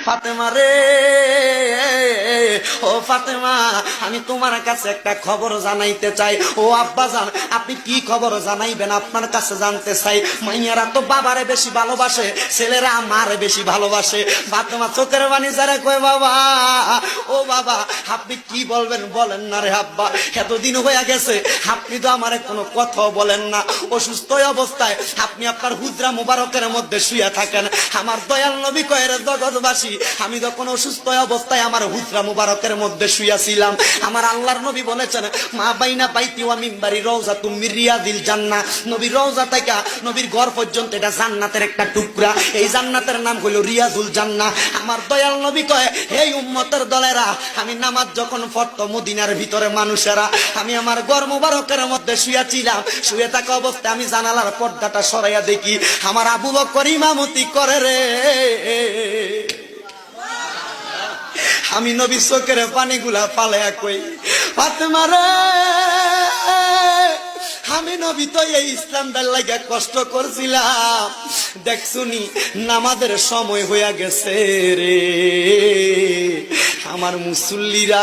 ফাতেমা রে, ও ফাতেমা, আমি তোমার কাছে একটা খবর জানাইতে চাই। ও আব্বাজান, আপনি কি খবর জানাইবেন? আপনার কাছে জানতে চাই। মাইয়ারা তো বাবারে বেশি ভালোবাসে, ছেলেরা মারে বেশি ভালোবাসে। ফাতেমা চোখের পানি ছেড়ে কয়, বাবা, ও বাবা, আপনি কি বলবেন বলেন না রে আব্বা। এতদিন হয়ে গেছে, আপনি তো আমার কোনো কথাও বলেন না। অসুস্থ অবস্থায় আপনি আপনার হুজরা মুবারকের মধ্যে শুয়ে থাকেন। আমার দয়াল নবী কয়, রে জগৎবাসী, আমি যখন অসুস্থ অবস্থায় আমার হুজরা মুবারকের মধ্যে শুয়েছিলাম, আমার আল্লাহর নবী বলেছেন, মা বাইনা বাইতি ওয়া মিম্বারি রওজাতুম মির রিয়াদিল জান্নাহ। নবীর রওজা থেকে নবীর ঘর পর্যন্ত এটা জান্নাতের একটা টুকরা। এই জান্নাতের নাম হলো রিয়াজুল জান্নাহ। আমার দয়াল নবী কয়, এই উম্মতের দলেরা, আমি নামাজ যখন পড়তো মদিনার ভিতরে মানুষেরা, আমি আমার ঘর মুবারকের মধ্যে শুয়েছিলাম। শুয়ে থাকা অবস্থায় আমি জানালার পর্দাটা সরাইয়া দেখি আমার আবু বকর ইমামতি করে রে। আমি নবী চোখের পানিগুলা পালায়া কই, ফাতেমা রে, আমি নবী তো এই ইসলামটার লাগা কষ্ট করছিলাম, দেখছুনি নামাজের সময় হইয়া গেছে রে। আমার মুসল্লিরা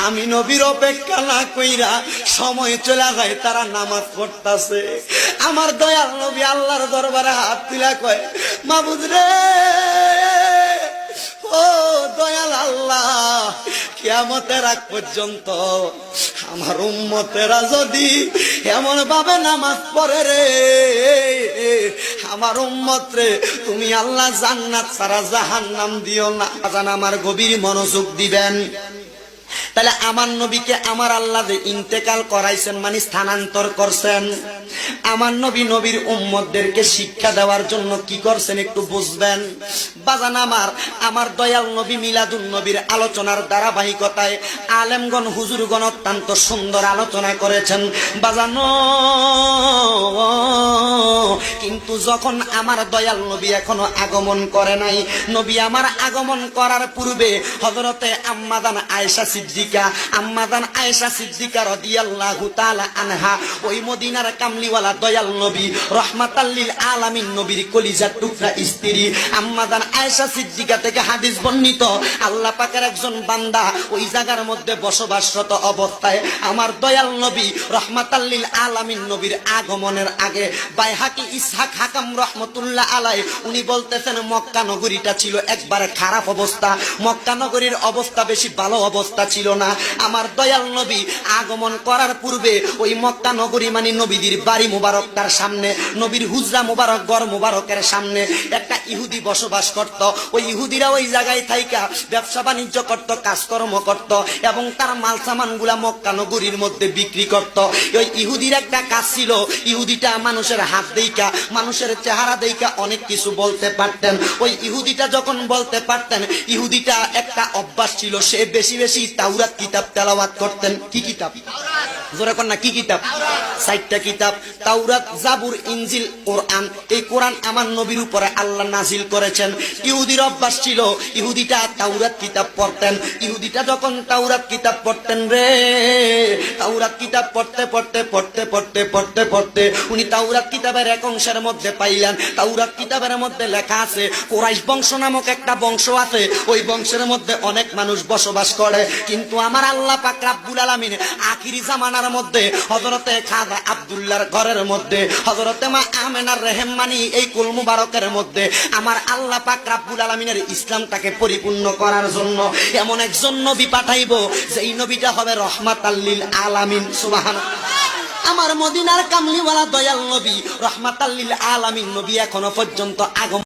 আমি নবীর অপেক্ষা না কইরা সময় চলে যায়, তারা নামাজ পড়তাছে। আমার দয়াল নবী আল্লাহর দরবারে হাত তুলা কয়, মাবুদ রে, ও দয়াল আল্লাহ, কিয়ামতের আগ পর্যন্ত আমার উম্মতেরা যদি এমন ভাবে নামাজ পড়ে রে, আমার উম্মত রে, তুমি আল্লাহ জান্নাত ছাড়া জাহান্নাম দিও না। আমার গভীর মনোযোগ দিবেন। তাহলে আমার নবীকে আমার আল্লাহ যে ইন্তেকাল করাইছেন, মানে স্থানান্তর করছেন, আমার নবী নবীর উম্মতদেরকে শিক্ষা দেওয়ার জন্য কি করছেন একটু বুঝবেন। বাজান আমার দয়াল নবী মিলাদুন নবীর আলোচনার ধারাবাহিকতায় আলেমগণ হুজুরগণ অত্যন্ত সুন্দর আলোচনা করেছেন বাজানো। কিন্তু যখন আমার দয়াল নবী এখনো আগমন করে নাই, নবী আমার আগমন করার পূর্বে হযরতে আম্মাদান আয়েশা সিদ্দিকা, আম্মাদান আয়েশা সিদ্দিকা রাদিয়াল্লাহু তাআলা আনহা, ওই মদিনার কামলিওয়ালা দয়াল নবী রাহমাতাল লিল আলামিন নবীর কলিজার টুকরা স্ত্রী আম্মাদান আয়েশা সিদ্দিকা থেকে হাদিস বর্ণিত, আল্লাহ পাকের একজন বান্দা ওই জায়গার মধ্যে বসবাসরত অবস্থায় আমার দয়াল নবী রাহমাতাল লিল আলামিন নবীর আগমনের আগে বাইহাকি ইসহাক হাকাম রাহমাতুল্লাহ আলাইহি উনি বলতেছেন, মক্কা নগরীটা ছিল একবারে খারাপ অবস্থা, মক্কা নগরীর অবস্থা বেশি ভালো অবস্থা ছিল না। আমার দয়াল নবী আগমন করার পূর্বে ওই মক্কা নগরী মানে নবীদের বাড়ি মুবারক, তার সামনে নবীর হুজরা মুবারক, ঘর মুবারকের সামনে একটা ইহুদি বসবাস করত। ওই ইহুদিরা ওই জায়গায় থাইকা ব্যবসা বাণিজ্য করত, কাজকর্ম করত এবং তার মাল সামান গুলা মক্কা নগরীর মধ্যে বিক্রি করত। ওই ইহুদির একটা কাজ ছিল, ইহুদিটা মানুষের হাত দেইকা, মানুষের চেহারা দেইকা অনেক কিছু বলতে পারতেন। ওই ইহুদিটা যখন বলতে পারতেন, ইহুদিটা একটা অভ্যাস ছিল, সে বেশি বেশি তাওরাত কিতাব তেলাওয়াত করতেন। কি কিতাব? জোরে কর না, কি কিতাব? 4টা কিতাব, তাওরাত, জাবুর, ইনজিল, কোরআন। এই কোরআন আমার নবীর উপরে আল্লাহ নাজিল করেছেন। ইহুদির অভ্যাস ছিল, ইহুদিটা তাওরাত কিতাব পড়তেন। ইহুদিটা যখন তাওরাত কিতাব পড়তেন রে, তাওরাত কিতাব পড়তে পড়তে পড়তে পড়তে পড়তে পড়তে উনি তাওরাত কিতাবের এক অংশের মধ্যে পাইলেন, তাওরাত কিতাবের মধ্যে লেখা আছে কুরাইশ বংশ নামক একটা বংশ আছে, ওই বংশের মধ্যে অনেক মানুষ বসবাস করে। কিন্তু আমার আল্লাহ পাক রব্বুল আলামিন আখিরি জামানার মধ্যে হযরতে খাজা আব্দুল্লাহর ঘরের মধ্যে, হযরতে মা আমেনার রেহমানি এই কুল মুবারকের মধ্যে আমার আল্লাহ পাক রব্বুল আলামিনের ইসলামটাকে পরিপূর্ণ করার জন্য এমন একজন নবী পাঠাইবো, যেই নবীটা হবে রাহমাতাল লিল আলামিন। সুবহানাল্লাহ। আমার মদিনার কামলিওয়ালা দয়াল নবী রাহমাতাল লিল আলামিন নবী এখনো পর্যন্ত আগমন